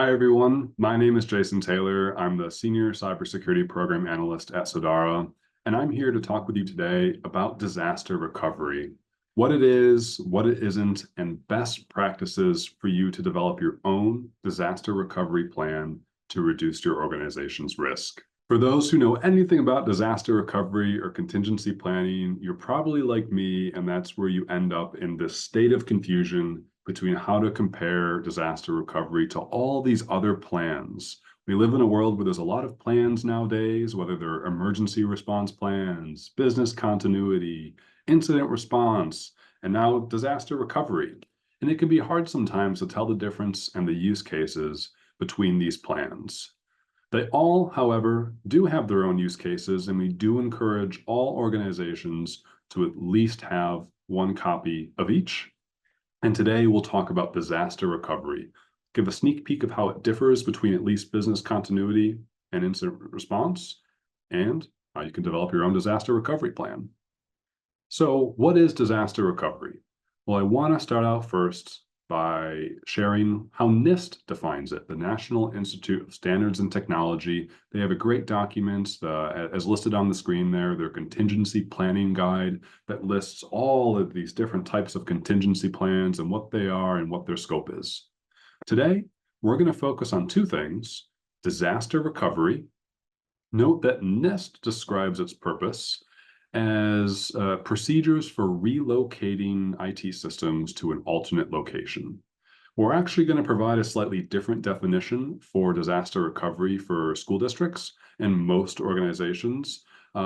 Hi, everyone. My name is Jason Taylor. I'm the Senior Cybersecurity Program Analyst at Sedara, and I'm here to talk with you today about disaster recovery, what it is, what it isn't, and best practices for you to develop your own disaster recovery plan to reduce your organization's risk. For those who know anything about disaster recovery or contingency planning, you're probably like me, and that's where you end up in this state of confusion between how to compare disaster recovery to all these other plans. We live in a world where there's a lot of plans nowadays, whether they're emergency response plans, business continuity, incident response, and now disaster recovery. And it can be hard sometimes to tell the difference and the use cases between these plans. They all, however, do have their own use cases, and we do encourage all organizations to at least have one copy of each. And today we'll talk about disaster recovery, give a sneak peek of how it differs between at least business continuity and incident response, and how you can develop your own disaster recovery plan. So what is disaster recovery? Well, I want to start out first by sharing how NIST defines it, the National Institute of Standards and Technology. They have a great document, as listed on the screen there, their contingency planning guide that lists all of these different types of contingency plans and what they are and what their scope is. Today, we're going to focus on two things: disaster recovery. Note that NIST describes its purpose as procedures for relocating IT systems to an alternate location. We're actually going to provide a slightly different definition for disaster recovery for school districts and most organizations,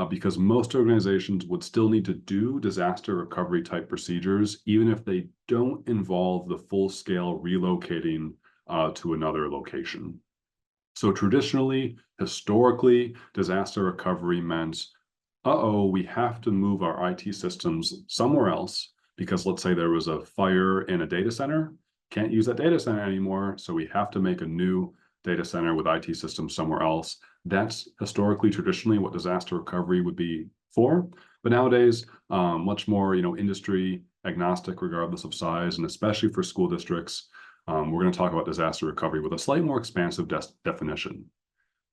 because most organizations would still need to do disaster recovery type procedures, even if they don't involve the full-scale relocating to another location. So traditionally, historically, disaster recovery meant we have to move our IT systems somewhere else because let's say there was a fire in a data center, can't use that data center anymore, so we have to make a new data center with IT systems somewhere else. That's historically, traditionally, what disaster recovery would be for. But nowadays, much more, industry agnostic, regardless of size, and especially for school districts, we're going to talk about disaster recovery with a slightly more expansive definition.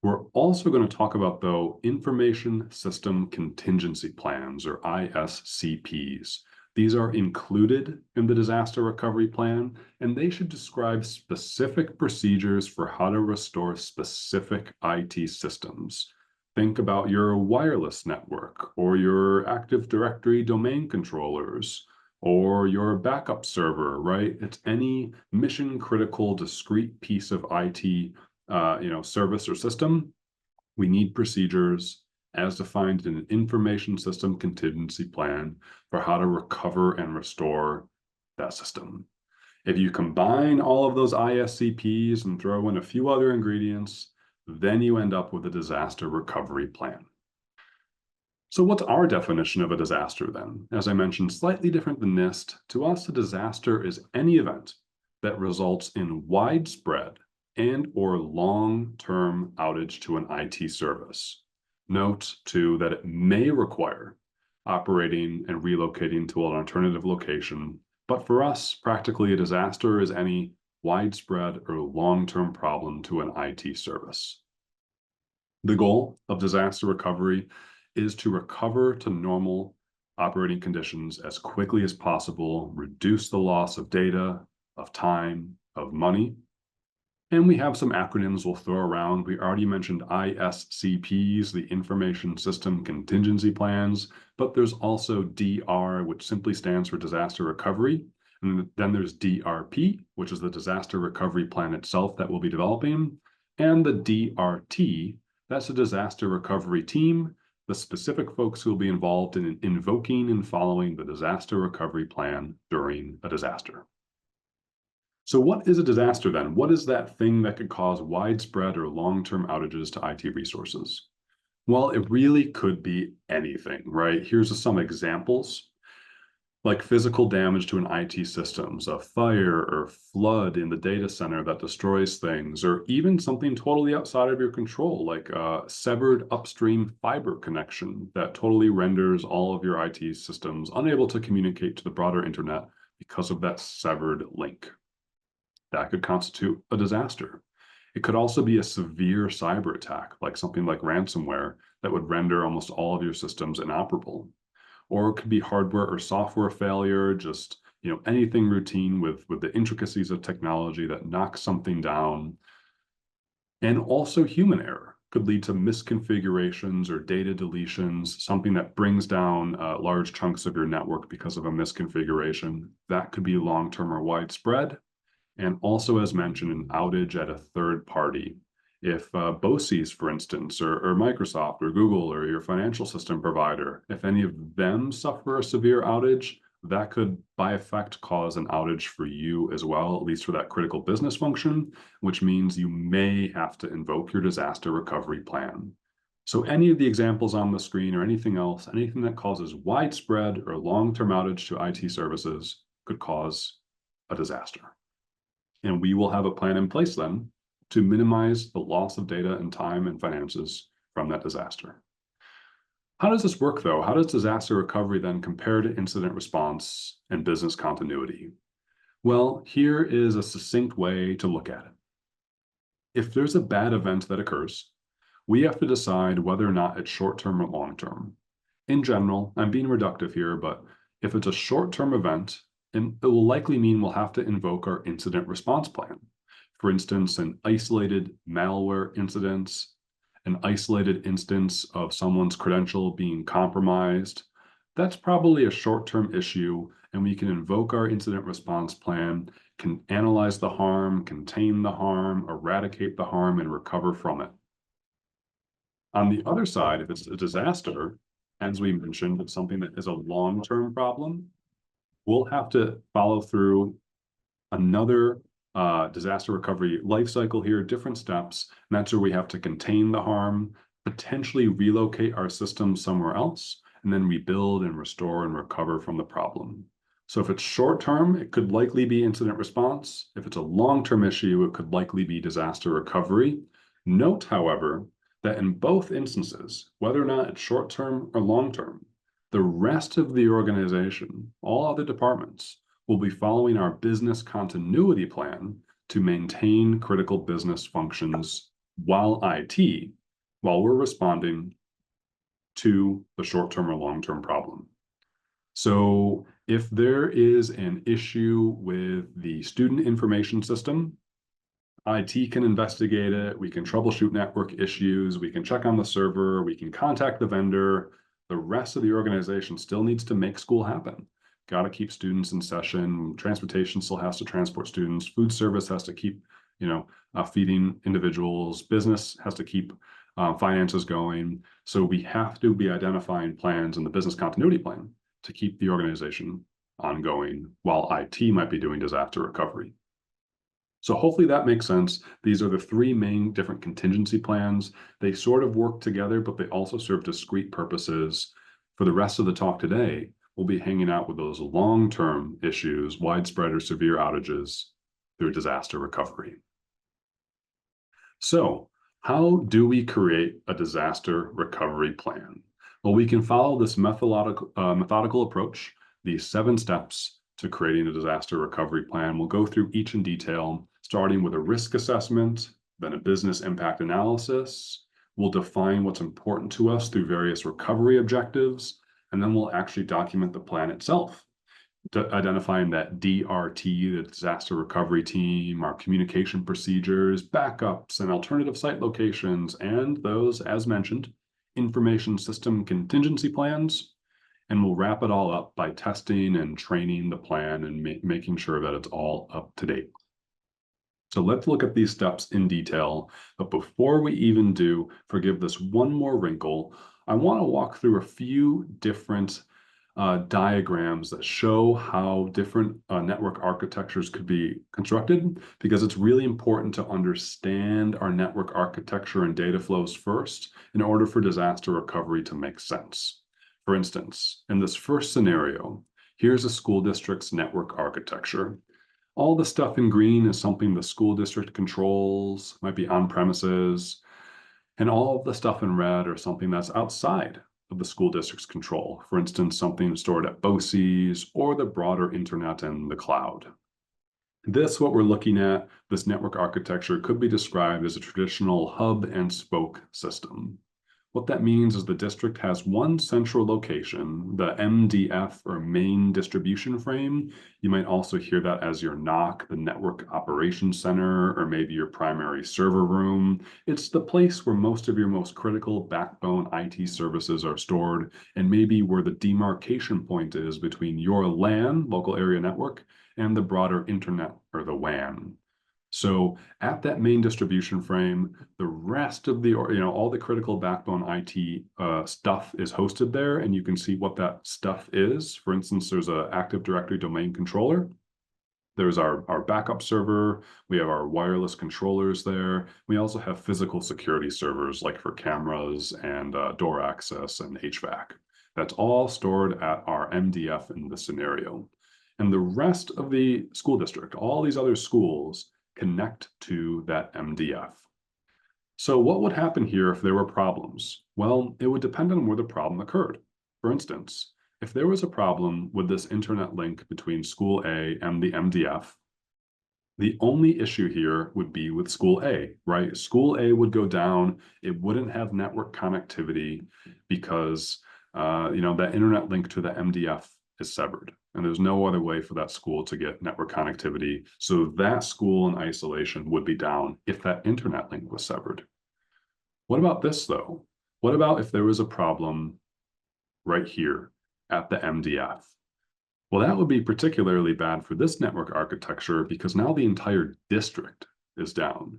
We're also going to talk about, though, information system contingency plans, or ISCPs. These are included in the disaster recovery plan, and they should describe specific procedures for how to restore specific IT systems. Think about your wireless network, or your Active Directory domain controllers, or your backup server, right? It's any mission critical discrete piece of IT service or system. We need procedures as defined in an information system contingency plan for how to recover and restore that system. If you combine all of those ISCPs and throw in a few other ingredients, then you end up with a disaster recovery plan. So what's our definition of a disaster then? As I mentioned, slightly different than NIST. To us, a disaster is any event that results in widespread and/or long-term outage to an IT service. Note, too, that it may require operating and relocating to an alternative location, but for us, practically a disaster is any widespread or long-term problem to an IT service. The goal of disaster recovery is to recover to normal operating conditions as quickly as possible, reduce the loss of data, of time, of money. And we have some acronyms we'll throw around. We already mentioned ISCPs, the Information System Contingency Plans, but there's also DR, which simply stands for Disaster Recovery. And then there's DRP, which is the Disaster Recovery Plan itself that we'll be developing. And the DRT, that's a Disaster Recovery Team, the specific folks who will be involved in invoking and following the Disaster Recovery Plan during a disaster. So what is a disaster then? What is that thing that could cause widespread or long-term outages to IT resources? Well, it really could be anything, right? Here's some examples, like physical damage to an IT systems, a fire or flood in the data center that destroys things, or even something totally outside of your control, like a severed upstream fiber connection that totally renders all of your IT systems unable to communicate to the broader internet because of that severed link. That could constitute a disaster. It could also be a severe cyber attack, like something like ransomware that would render almost all of your systems inoperable. Or it could be hardware or software failure, just anything routine with the intricacies of technology that knocks something down. And also human error could lead to misconfigurations or data deletions, something that brings down large chunks of your network because of a misconfiguration. That could be long-term or widespread. And also, as mentioned, an outage at a third party. If BOCES, for instance, or Microsoft or Google or your financial system provider, if any of them suffer a severe outage, that could, by effect, cause an outage for you as well, at least for that critical business function, which means you may have to invoke your disaster recovery plan. So any of the examples on the screen or anything else, anything that causes widespread or long-term outage to IT services could cause a disaster. And we will have a plan in place then to minimize the loss of data and time and finances from that disaster. How does this work, though? How does disaster recovery then compare to incident response and business continuity? Well, here is a succinct way to look at it. If there's a bad event that occurs, we have to decide whether or not it's short-term or long-term. In general, I'm being reductive here, but if it's a short-term event, and it will likely mean we'll have to invoke our incident response plan. For instance, an isolated malware incident, an isolated instance of someone's credential being compromised. That's probably a short-term issue, and we can invoke our incident response plan, can analyze the harm, contain the harm, eradicate the harm, and recover from it. On the other side, if it's a disaster, as we mentioned, it's something that is a long-term problem, we'll have to follow through another disaster recovery life cycle here, different steps. And that's where we have to contain the harm, potentially relocate our system somewhere else, and then rebuild and restore and recover from the problem. So if it's short-term, it could likely be incident response. If it's a long-term issue, it could likely be disaster recovery. Note, however, that in both instances, whether or not it's short-term or long-term, the rest of the organization, all other departments, will be following our business continuity plan to maintain critical business functions while we're responding to the short-term or long-term problem. So if there is an issue with the student information system, IT can investigate it, we can troubleshoot network issues, we can check on the server, we can contact the vendor. The rest of the organization still needs to make school happen. Got to keep students in session. Transportation still has to transport students. Food service has to keep, feeding individuals. Business has to keep finances going. So we have to be identifying plans in the business continuity plan to keep the organization ongoing while IT might be doing disaster recovery. So hopefully that makes sense. These are the three main different contingency plans. They sort of work together, but they also serve discrete purposes. For the rest of the talk today, we'll be hanging out with those long-term issues, widespread or severe outages through disaster recovery. So how do we create a disaster recovery plan? Well, we can follow this methodical approach, these 7 steps to creating a disaster recovery plan. We'll go through each in detail, starting with a risk assessment, then a business impact analysis. We'll define what's important to us through various recovery objectives, and then we'll actually document the plan itself, identifying that DRT, the disaster recovery team, our communication procedures, backups, and alternative site locations, and those, as mentioned, information system contingency plans. And we'll wrap it all up by testing and training the plan and making sure that it's all up to date. So let's look at these steps in detail. But before we even do, forgive this one more wrinkle, I want to walk through a few different diagrams that show how different network architectures could be constructed, because it's really important to understand our network architecture and data flows first in order for disaster recovery to make sense. For instance, in this first scenario, here's a school district's network architecture. All the stuff in green is something the school district controls, might be on premises, and all of the stuff in red are something that's outside of the school district's control. For instance, something stored at BOCES or the broader internet and the cloud. What we're looking at, this network architecture could be described as a traditional hub and spoke system. What that means is the district has one central location, the MDF or main distribution frame. You might also hear that as your NOC, the Network Operations Center, or maybe your primary server room. It's the place where most of your most critical backbone IT services are stored, and maybe where the demarcation point is between your LAN, local area network, and the broader internet or the WAN. So at that main distribution frame, the rest of the, all the critical backbone IT stuff is hosted there, and you can see what that stuff is. For instance, there's an Active Directory domain controller. There's our backup server. We have our wireless controllers there. We also have physical security servers like for cameras and door access and HVAC. That's all stored at our MDF in this scenario. And the rest of the school district, all these other schools, connect to that MDF. So what would happen here if there were problems? Well, it would depend on where the problem occurred. For instance, if there was a problem with this internet link between school A and the MDF, the only issue here would be with school A, right? School A would go down. It wouldn't have network connectivity because, that internet link to the MDF is severed. And there's no other way for that school to get network connectivity. So that school in isolation would be down if that internet link was severed. What about this though? What about if there was a problem right here at the MDF? Well, that would be particularly bad for this network architecture because now the entire district is down.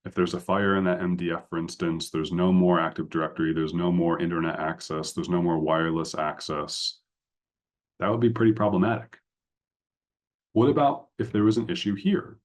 If there's a fire in that MDF, for instance, there's no more Active Directory, there's no more internet access, there's no more wireless access. That would be pretty problematic. What about if there was an issue here?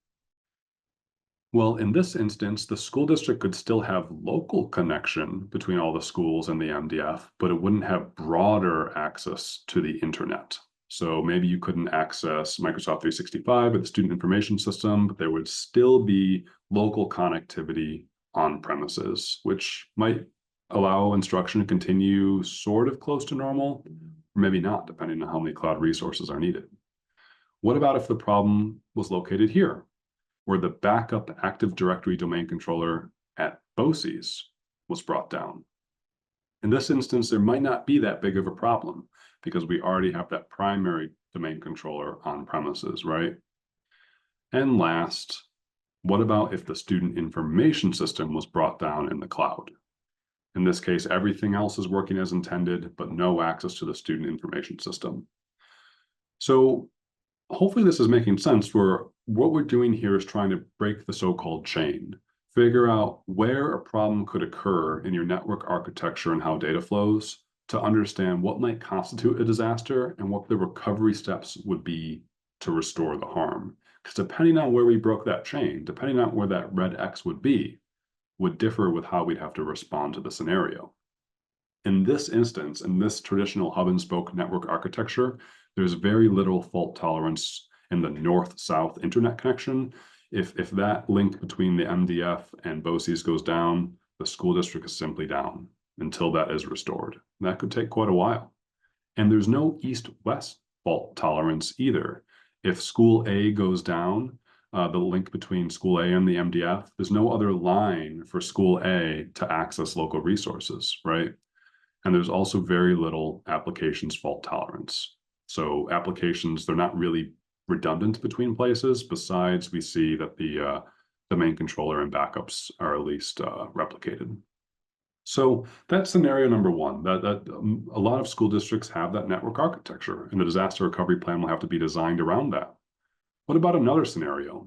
Well, in this instance, the school district could still have local connection between all the schools and the MDF, but it wouldn't have broader access to the internet. So maybe you couldn't access Microsoft 365 or the student information system, but there would still be local connectivity on premises, which might allow instruction to continue sort of close to normal, or maybe not, depending on how many cloud resources are needed. What about if the problem was located here, where the backup Active Directory domain controller at BOCES was brought down? In this instance, there might not be that big of a problem because we already have that primary domain controller on premises, right? And last, what about if the student information system was brought down in the cloud? In this case, everything else is working as intended, but no access to the student information system. So hopefully this is making sense, where what we're doing here is trying to break the so-called chain, figure out where a problem could occur in your network architecture and how data flows to understand what might constitute a disaster and what the recovery steps would be to restore the harm. Because depending on where we broke that chain, depending on where that red X would be, would differ with how we'd have to respond to the scenario. In this instance, in this traditional hub and spoke network architecture, there's very little fault tolerance in the north-south internet connection. If that link between the MDF and BOCES goes down, the school district is simply down until that is restored. That could take quite a while. And there's no east-west fault tolerance either. If school A goes down, the link between school A and the MDF, there's no other line for school A to access local resources, right? And there's also very little applications fault tolerance. So applications, they're not really redundant between places. Besides, we see that the domain controller and backups are at least replicated. So that's scenario number one, that a lot of school districts have that network architecture, and the disaster recovery plan will have to be designed around that. What about another scenario?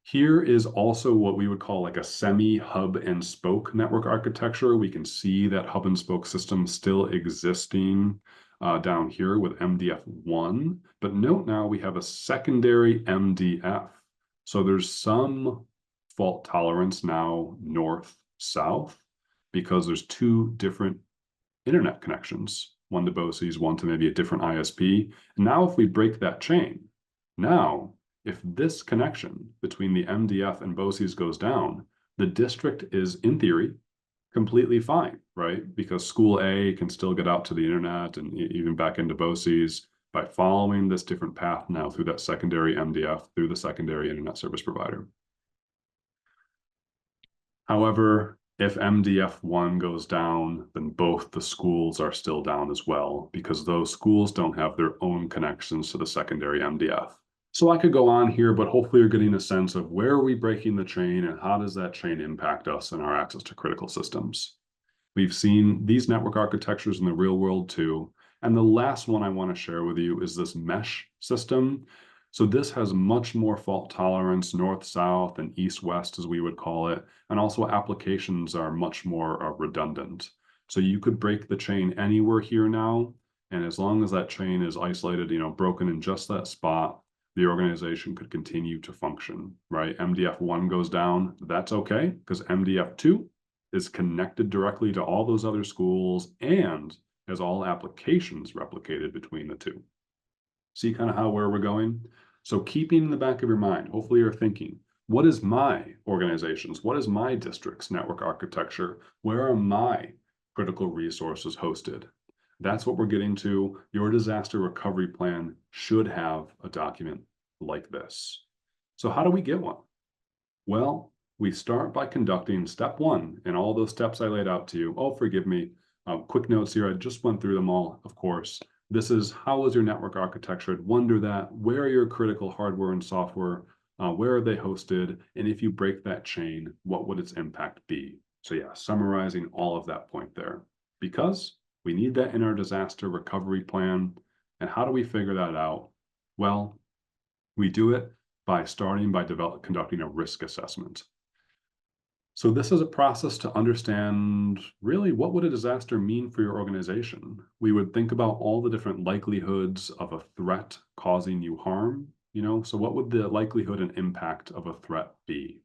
Here is also what we would call like a semi-hub and spoke network architecture. We can see that hub and spoke system still existing down here with MDF1, but note now we have a secondary MDF. So there's some fault tolerance now north-south because there's two different internet connections, one to BOCES, one to maybe a different ISP. And now if we break that chain, now if this connection between the MDF and BOCES goes down, the district is, in theory, completely fine, right? Because school A can still get out to the internet and even back into BOCES, by following this different path now through that secondary MDF, through the secondary internet service provider. However, if MDF1 goes down, then both the schools are still down as well, because those schools don't have their own connections to the secondary MDF. So I could go on here, but hopefully you're getting a sense of where are we breaking the chain and how does that chain impact us and our access to critical systems. We've seen these network architectures in the real world too. And the last one I want to share with you is this mesh system. So this has much more fault tolerance, north-south and east-west, as we would call it. And also applications are much more redundant. So you could break the chain anywhere here now. And as long as that chain is isolated, broken in just that spot, the organization could continue to function, right? MDF1 goes down, that's okay, because MDF2 is connected directly to all those other schools and has all applications replicated between the two. See kind of where we're going? So keeping in the back of your mind, hopefully you're thinking, what is my organization's, what is my district's network architecture? Where are my critical resources hosted? That's what we're getting to. Your disaster recovery plan should have a document like this. So how do we get one? Well, we start by conducting step one and all those steps I laid out to you. Oh, forgive me. Quick notes here. I just went through them all, of course. This is how is your network architecture? I'd wonder that. Where are your critical hardware and software? Where are they hosted? And if you break that chain, what would its impact be? So yeah, summarizing all of that point there. Because we need that in our disaster recovery plan. And how do we figure that out? Well, we do it by starting by conducting a risk assessment. So this is a process to understand really what would a disaster mean for your organization. We would think about all the different likelihoods of a threat causing you harm, so what would the likelihood and impact of a threat be?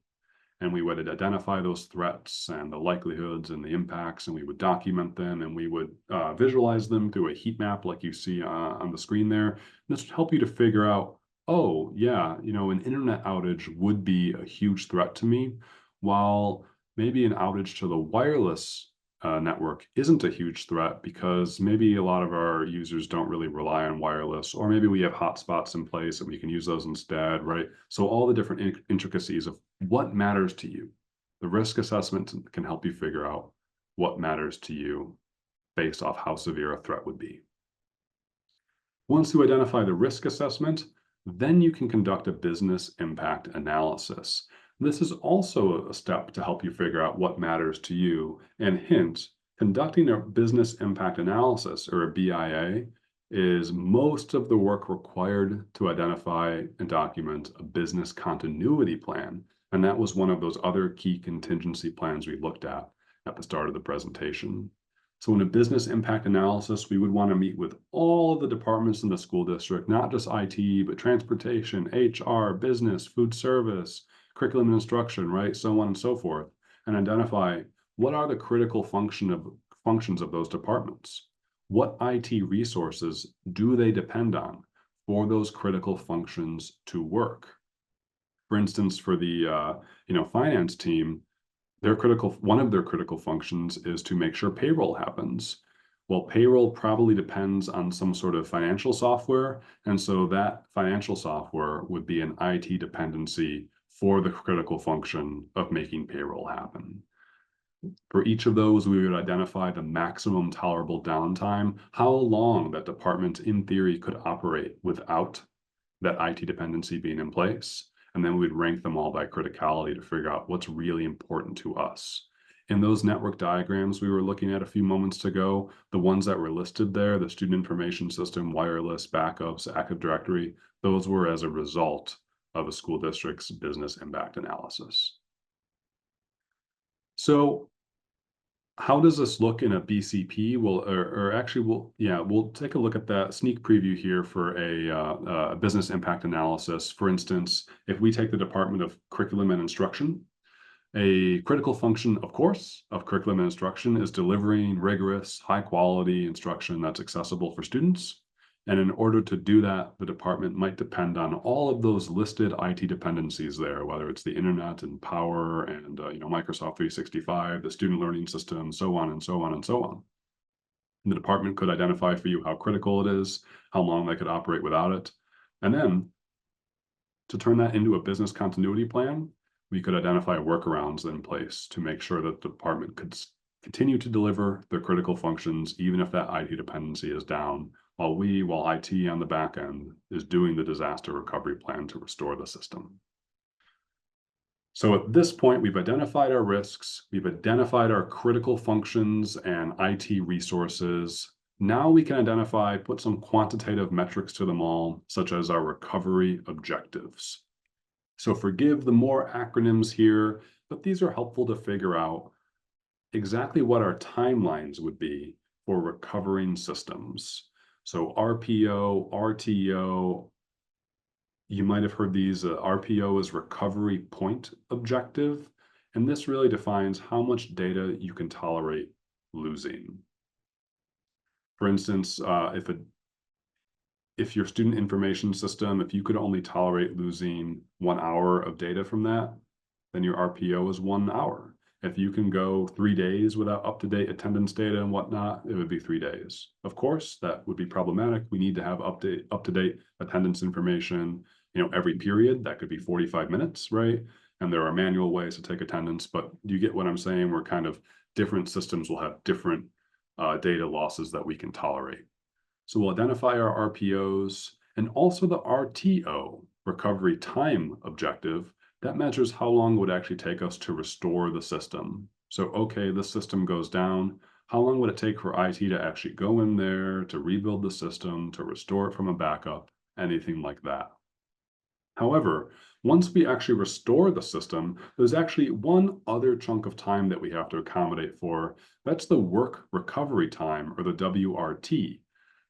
And we would identify those threats and the likelihoods and the impacts, and we would document them, and we would visualize them through a heat map like you see on the screen there. This would help you to figure out, oh, yeah, an internet outage would be a huge threat to me, while maybe an outage to the wireless network isn't a huge threat because maybe a lot of our users don't really rely on wireless, or maybe we have hotspots in place and we can use those instead, right? So all the different intricacies of what matters to you. The risk assessment can help you figure out what matters to you based off how severe a threat would be. Once you identify the risk assessment, then you can conduct a business impact analysis. This is also a step to help you figure out what matters to you. And hint, conducting a business impact analysis, or a BIA, is most of the work required to identify and document a business continuity plan. And that was one of those other key contingency plans we looked at the start of the presentation. So in a business impact analysis, we would want to meet with all of the departments in the school district, not just IT, but transportation, HR, business, food service, curriculum and instruction, right? So on and so forth, and identify what are the critical functions of those departments. What IT resources do they depend on for those critical functions to work? For instance, for the finance team, one of their critical functions is to make sure payroll happens. Well, payroll probably depends on some sort of financial software, and so that financial software would be an IT dependency for the critical function of making payroll happen. For each of those, we would identify the maximum tolerable downtime, how long that department in theory could operate without that IT dependency being in place. And then we'd rank them all by criticality to figure out what's really important to us. In those network diagrams we were looking at a few moments ago, the ones that were listed there, the student information system, wireless, backups, Active Directory, those were as a result of a school district's business impact analysis. So how does this look in a BCP? We'll take a look at that sneak preview here for a business impact analysis. For instance, if we take the Department of Curriculum and Instruction, a critical function, of course, of curriculum and instruction is delivering rigorous, high-quality instruction that's accessible for students. And in order to do that, the department might depend on all of those listed IT dependencies there, whether it's the internet and power and Microsoft 365, the student learning system, so on and so on and so on. The department could identify for you how critical it is, how long they could operate without it. And then to turn that into a business continuity plan, we could identify workarounds in place to make sure that the department could continue to deliver their critical functions, even if that IT dependency is down, while IT on the back end is doing the disaster recovery plan to restore the system. So at this point, we've identified our risks, we've identified our critical functions and IT resources. Now we can put some quantitative metrics to them all, such as our recovery objectives. So forgive the more acronyms here, but these are helpful to figure out exactly what our timelines would be for recovering systems. So RPO, RTO, you might have heard these. RPO is recovery point objective, and this really defines how much data you can tolerate losing. For instance, if your student information system, if you could only tolerate losing 1 hour of data from that, then your RPO is 1 hour. If you can go 3 days without up-to-date attendance data and whatnot, it would be 3 days. Of course, that would be problematic. We need to have up-to-date attendance information, every period. That could be 45 minutes, right? And there are manual ways to take attendance, but you get what I'm saying? Where kind of different systems will have different data losses that we can tolerate. So we'll identify our RPOs and also the RTO, recovery time objective, that measures how long it would actually take us to restore the system. So, okay, the system goes down. How long would it take for IT to actually go in there, to rebuild the system, to restore it from a backup, anything like that? However, once we actually restore the system, there's actually one other chunk of time that we have to accommodate for. That's the work recovery time, or the WRT.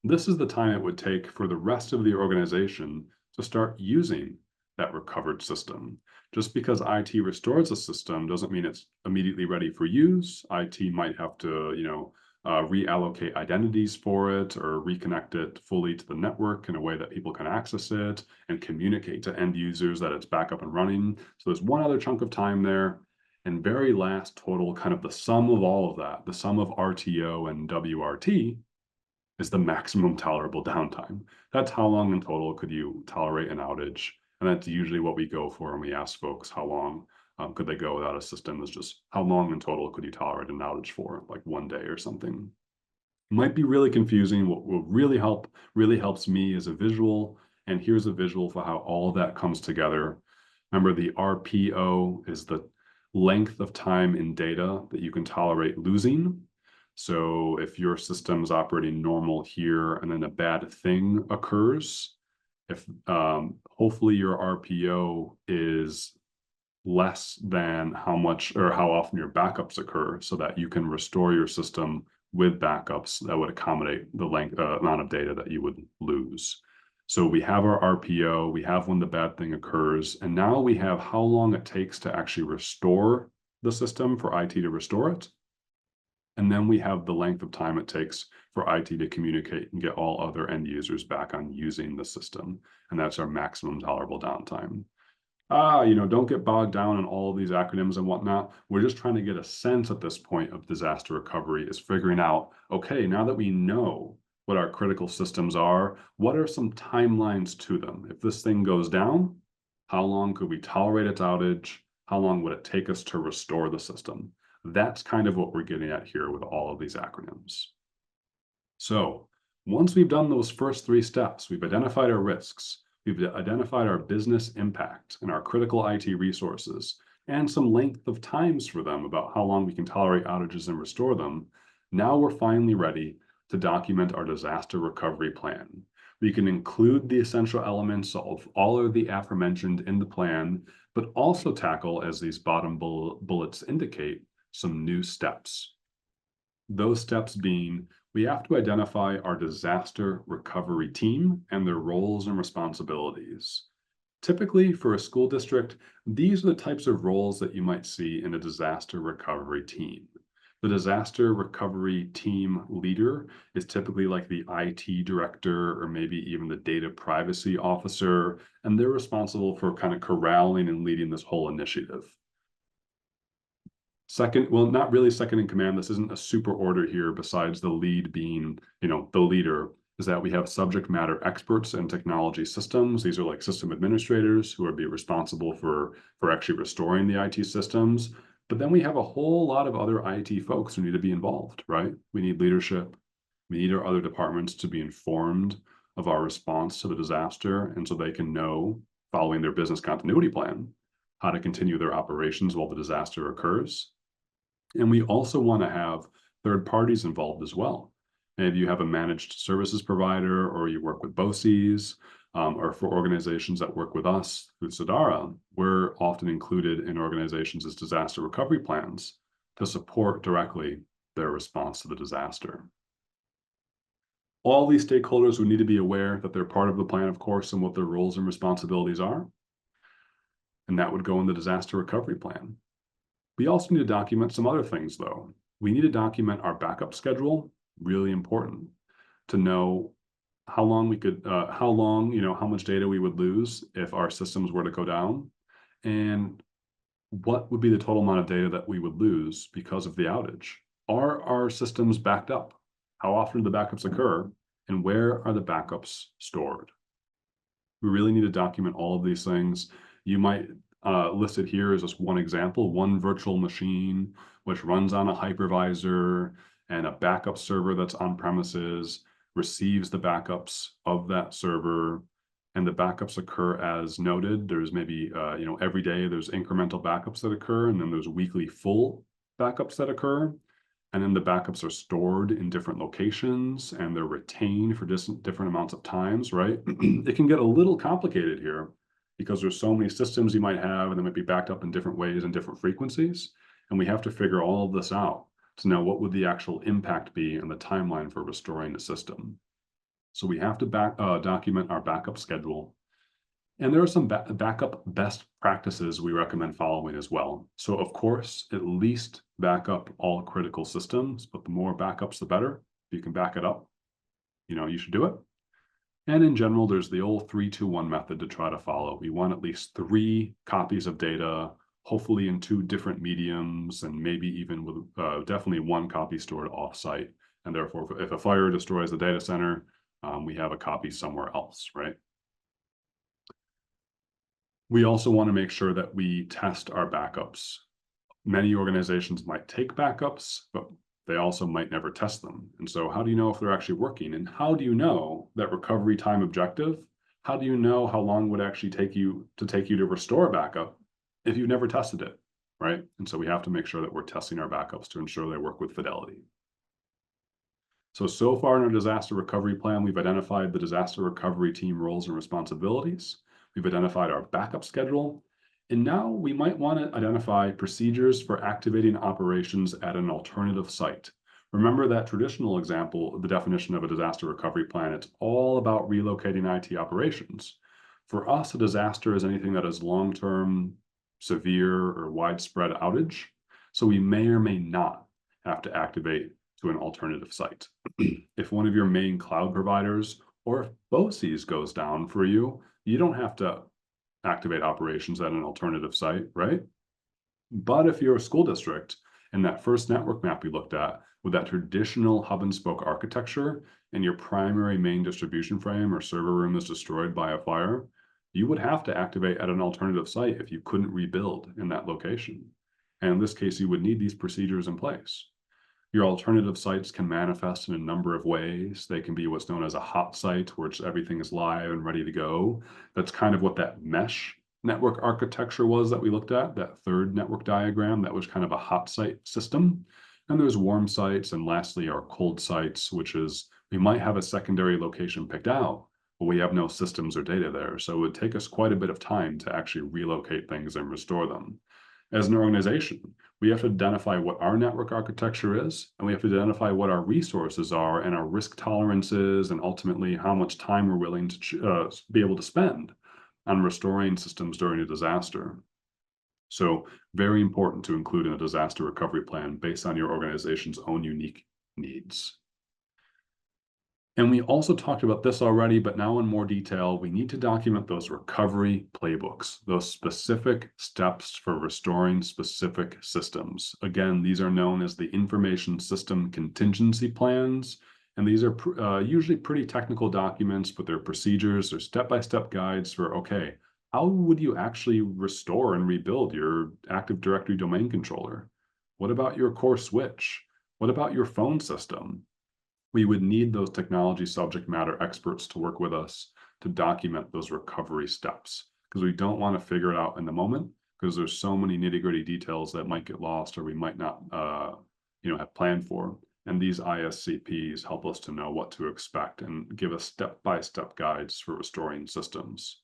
This is the time it would take for the rest of the organization to start using that recovered system. Just because IT restores a system doesn't mean it's immediately ready for use. IT might have to, reallocate identities for it or reconnect it fully to the network in a way that people can access it and communicate to end users that it's back up and running. So there's one other chunk of time there. And very last total, kind of the sum of all of that, the sum of RTO and WRT, is the maximum tolerable downtime. That's how long in total could you tolerate an outage? And that's usually what we go for when we ask folks how long could they go without a system. Is just how long in total could you tolerate an outage for, like 1 day or something. Might be really confusing. What will really helps me is a visual. And here's a visual for how all of that comes together. Remember, the RPO is the length of time in data that you can tolerate losing. So if your system's operating normal here and then a bad thing occurs, if hopefully your RPO is less than how much or how often your backups occur, so that you can restore your system with backups that would accommodate the amount of data that you would lose. So we have our RPO, we have when the bad thing occurs, and now we have how long it takes to actually restore the system, for IT to restore it. And then we have the length of time it takes for IT to communicate and get all other end users back on using the system. And that's our maximum tolerable downtime. Don't get bogged down in all of these acronyms and whatnot. We're just trying to get a sense at this point of disaster recovery, is figuring out, okay, now that we know what our critical systems are, what are some timelines to them? If this thing goes down, how long could we tolerate its outage? How long would it take us to restore the system? That's kind of what we're getting at here with all of these acronyms. So once we've done those first 3 steps, we've identified our risks, we've identified our business impact and our critical IT resources, and some length of times for them about how long we can tolerate outages and restore them. Now we're finally ready to document our disaster recovery plan. We can include the essential elements of all of the aforementioned in the plan, but also tackle, as these bottom bullets indicate, some new steps. Those steps being, we have to identify our disaster recovery team and their roles and responsibilities. Typically, for a school district, these are the types of roles that you might see in a disaster recovery team. The disaster recovery team leader is typically like the IT director or maybe even the data privacy officer, and they're responsible for kind of corralling and leading this whole initiative. Second, well, not really second in command. This isn't a super order here besides the lead being, the leader, is that we have subject matter experts in technology systems. These are like system administrators who would be responsible for actually restoring the IT systems. But then we have a whole lot of other IT folks who need to be involved, right? We need leadership. We need our other departments to be informed of our response to the disaster, and so they can know, following their business continuity plan, how to continue their operations while the disaster occurs. And we also want to have third parties involved as well. And if you have a managed services provider, or you work with BOCES, or for organizations that work with us through Sedara, we're often included in organizations' disaster recovery plans to support directly their response to the disaster. All these stakeholders would need to be aware that they're part of the plan, of course, and what their roles and responsibilities are. And that would go in the disaster recovery plan. We also need to document some other things, though. We need to document our backup schedule, really important, to know how long how much data we would lose if our systems were to go down, and what would be the total amount of data that we would lose because of the outage. Are our systems backed up? How often do the backups occur? And where are the backups stored? We really need to document all of these things. You might list it here as just one example, one virtual machine, which runs on a hypervisor, and a backup server that's on premises receives the backups of that server, and the backups occur as noted. There's maybe, every day there's incremental backups that occur, and then there's weekly full backups that occur. And then the backups are stored in different locations, and they're retained for different amounts of times, right? It can get a little complicated here because there's so many systems you might have, and they might be backed up in different ways and different frequencies. And we have to figure all of this out to know what would the actual impact be and the timeline for restoring the system. So we have to document our backup schedule. And there are some backup best practices we recommend following as well. So of course, at least back up all critical systems, but the more backups, the better. If you can back it up, you should do it. And in general, there's the old 3-2-1 method to try to follow. We want at least 3 copies of data, hopefully in 2 different mediums, and maybe even with definitely 1 copy stored offsite. And therefore, if a fire destroys the data center, we have a copy somewhere else, right? We also want to make sure that we test our backups. Many organizations might take backups, but they also might never test them. And so how do you know if they're actually working? And how do you know that recovery time objective? How do you know how long would actually take you to restore a backup if you've never tested it, right? And so we have to make sure that we're testing our backups to ensure they work with fidelity. So far in our disaster recovery plan, we've identified the disaster recovery team roles and responsibilities. We've identified our backup schedule. And now we might want to identify procedures for activating operations at an alternative site. Remember that traditional example, the definition of a disaster recovery plan, it's all about relocating IT operations. For us, a disaster is anything that is long-term, severe, or widespread outage. So we may or may not have to activate to an alternative site. If one of your main cloud providers or if BOCES goes down for you, you don't have to activate operations at an alternative site, right? But if you're a school district, and that first network map we looked at with that traditional hub and spoke architecture, and your primary main distribution frame or server room is destroyed by a fire, you would have to activate at an alternative site if you couldn't rebuild in that location. And in this case, you would need these procedures in place. Your alternative sites can manifest in a number of ways. They can be what's known as a hot site, where everything is live and ready to go. That's kind of what that mesh network architecture was that we looked at, that third network diagram. That was kind of a hot site system. And there's warm sites, and lastly, our cold sites, which is we might have a secondary location picked out, but we have no systems or data there. So it would take us quite a bit of time to actually relocate things and restore them. As an organization, we have to identify what our network architecture is, and we have to identify what our resources are and our risk tolerances, and ultimately how much time we're willing to be able to spend on restoring systems during a disaster. So very important to include in a disaster recovery plan based on your organization's own unique needs. And we also talked about this already, but now in more detail, we need to document those recovery playbooks, those specific steps for restoring specific systems. Again, these are known as the information system contingency plans. And these are usually pretty technical documents, but they're procedures, they're step-by-step guides for, okay, how would you actually restore and rebuild your Active Directory domain controller? What about your core switch? What about your phone system? We would need those technology subject matter experts to work with us to document those recovery steps, because we don't want to figure it out in the moment, because there's so many nitty-gritty details that might get lost or we might not have planned for. And these ISCPs help us to know what to expect and give us step-by-step guides for restoring systems.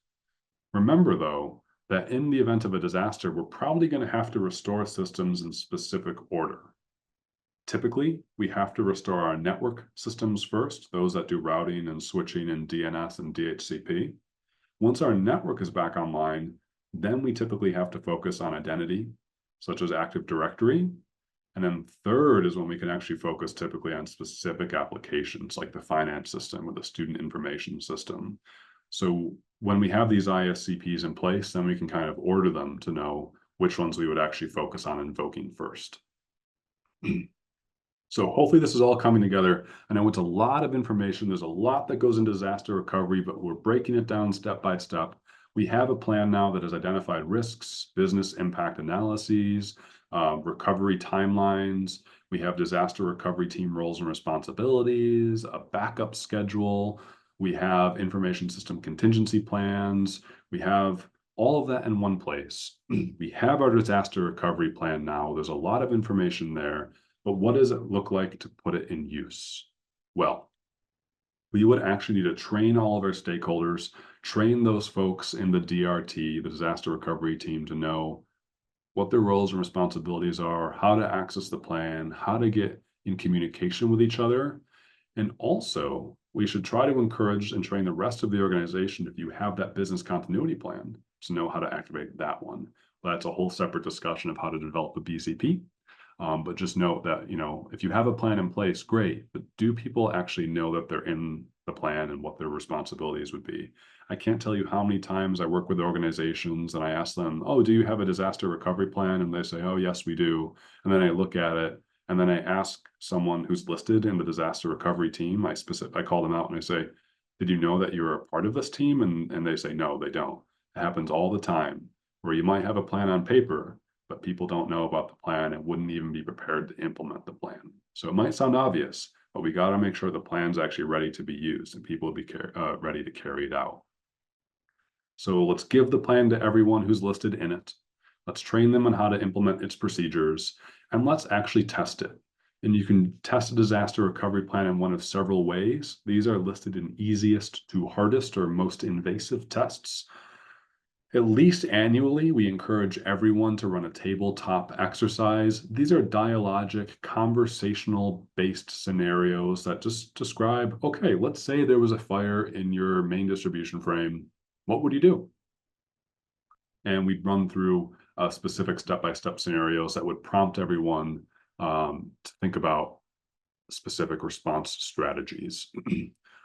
Remember, though, that in the event of a disaster, we're probably going to have to restore systems in specific order. Typically, we have to restore our network systems first, those that do routing and switching and DNS and DHCP. Once our network is back online, then we typically have to focus on identity, such as Active Directory. And then third is when we can actually focus typically on specific applications like the finance system or the student information system. So when we have these ISCPs in place, then we can kind of order them to know which ones we would actually focus on invoking first. So hopefully this is all coming together. I know it's a lot of information. There's a lot that goes into disaster recovery, but we're breaking it down step by step. We have a plan now that has identified risks, business impact analyses, recovery timelines. We have disaster recovery team roles and responsibilities, a backup schedule. We have information system contingency plans. We have all of that in one place. We have our disaster recovery plan now. There's a lot of information there. But what does it look like to put it in use? Well, we would actually need to train all of our stakeholders, train those folks in the DRT, the disaster recovery team, to know what their roles and responsibilities are, how to access the plan, how to get in communication with each other. And also, we should try to encourage and train the rest of the organization, if you have that business continuity plan, to know how to activate that one. But that's a whole separate discussion of how to develop a BCP. But just note that, if you have a plan in place, great, but do people actually know that they're in the plan and what their responsibilities would be? I can't tell you how many times I work with organizations and I ask them, oh, do you have a disaster recovery plan? And they say, oh, yes, we do. And then I look at it and then I ask someone who's listed in the disaster recovery team, I call them out and I say, did you know that you're a part of this team? And they say, no, they don't. It happens all the time, where you might have a plan on paper, but people don't know about the plan and wouldn't even be prepared to implement the plan. So it might sound obvious, but we got to make sure the plan's actually ready to be used and people will be ready to carry it out. So let's give the plan to everyone who's listed in it. Let's train them on how to implement its procedures, and let's actually test it. And you can test a disaster recovery plan in one of several ways. These are listed in easiest to hardest or most invasive tests. At least annually, we encourage everyone to run a tabletop exercise. These are dialogic, conversational-based scenarios that just describe, okay, let's say there was a fire in your main distribution frame. What would you do? And we'd run through specific step-by-step scenarios that would prompt everyone to think about specific response strategies.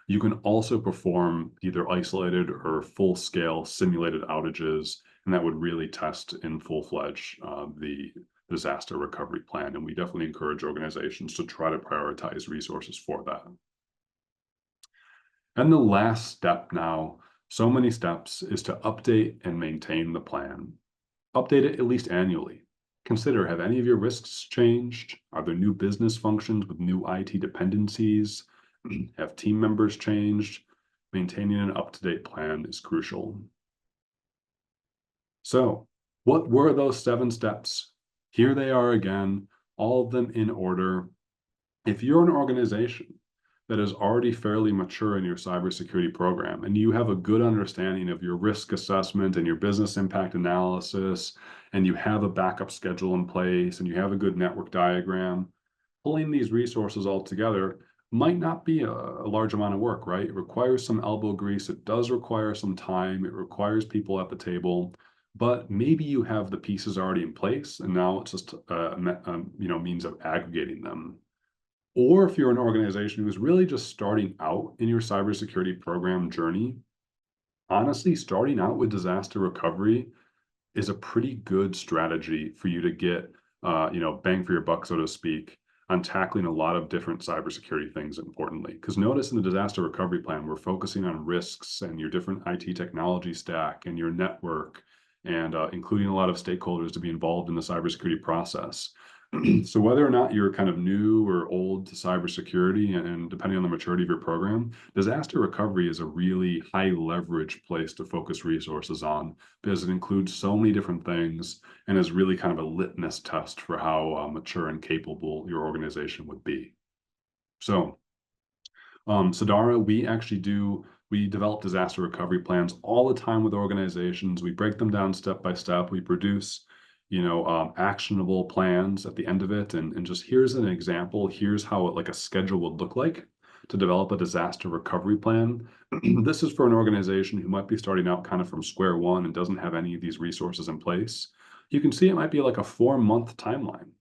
You can also perform either isolated or full-scale simulated outages, and that would really test in full-fledged the disaster recovery plan. And we definitely encourage organizations to try to prioritize resources for that. And the last step now, so many steps, is to update and maintain the plan. Update it at least annually. Consider, have any of your risks changed? Are there new business functions with new IT dependencies? Have team members changed? Maintaining an up-to-date plan is crucial. So, what were those 7 steps? Here they are again, all of them in order. If you're an organization that is already fairly mature in your cybersecurity program, and you have a good understanding of your risk assessment and your business impact analysis, and you have a backup schedule in place, and you have a good network diagram, pulling these resources all together might not be a large amount of work, right? It requires some elbow grease. It does require some time. It requires people at the table, but maybe you have the pieces already in place, and now it's just means of aggregating them. Or if you're an organization who's really just starting out in your cybersecurity program journey, honestly, starting out with disaster recovery is a pretty good strategy for you to get, bang for your buck, so to speak, on tackling a lot of different cybersecurity things importantly. Because notice in the disaster recovery plan, we're focusing on risks and your different IT technology stack and your network, and including a lot of stakeholders to be involved in the cybersecurity process. So whether or not you're kind of new or old to cybersecurity, and depending on the maturity of your program, disaster recovery is a really high leverage place to focus resources on, because it includes so many different things and is really kind of a litmus test for how mature and capable your organization would be. So, Sedara, we develop disaster recovery plans all the time with organizations. We break them down step by step. We produce, actionable plans at the end of it. And just here's an example. Here's how like a schedule would look like to develop a disaster recovery plan. This is for an organization who might be starting out kind of from square one and doesn't have any of these resources in place. You can see it might be like a 4-month timeline.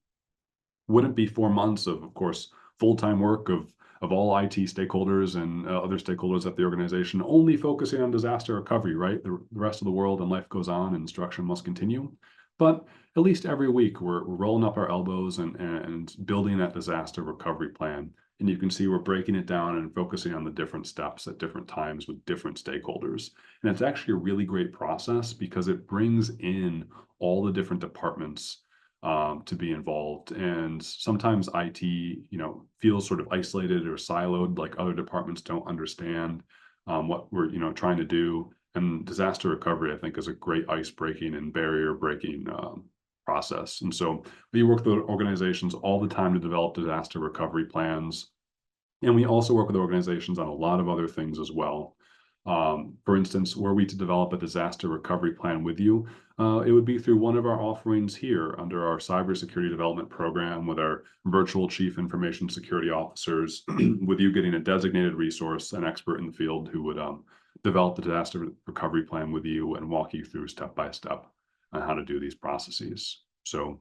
Wouldn't be 4 months of course, full-time work of all IT stakeholders and other stakeholders at the organization, only focusing on disaster recovery, right? The rest of the world and life goes on and instruction must continue. But at least every week we're rolling up our elbows and building that disaster recovery plan. And you can see we're breaking it down and focusing on the different steps at different times with different stakeholders. And it's actually a really great process because it brings in all the different departments to be involved. And sometimes IT, feels sort of isolated or siloed, like other departments don't understand what we're, trying to do. And disaster recovery, I think, is a great ice breaking and barrier breaking process. And so we work with organizations all the time to develop disaster recovery plans. And we also work with organizations on a lot of other things as well. For instance, were we to develop a disaster recovery plan with you, it would be through one of our offerings here under our cybersecurity development program with our virtual chief information security officers, with you getting a designated resource, an expert in the field who would develop the disaster recovery plan with you and walk you through step by step on how to do these processes. So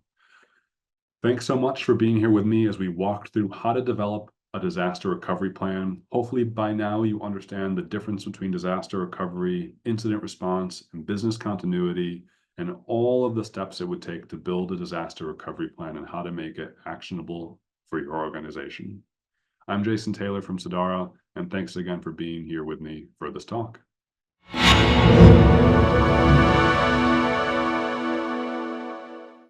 thanks so much for being here with me as we walked through how to develop a disaster recovery plan. Hopefully by now you understand the difference between disaster recovery, incident response, and business continuity, and all of the steps it would take to build a disaster recovery plan and how to make it actionable for your organization. I'm Jason Taylor from Sedara, and thanks again for being here with me for this talk.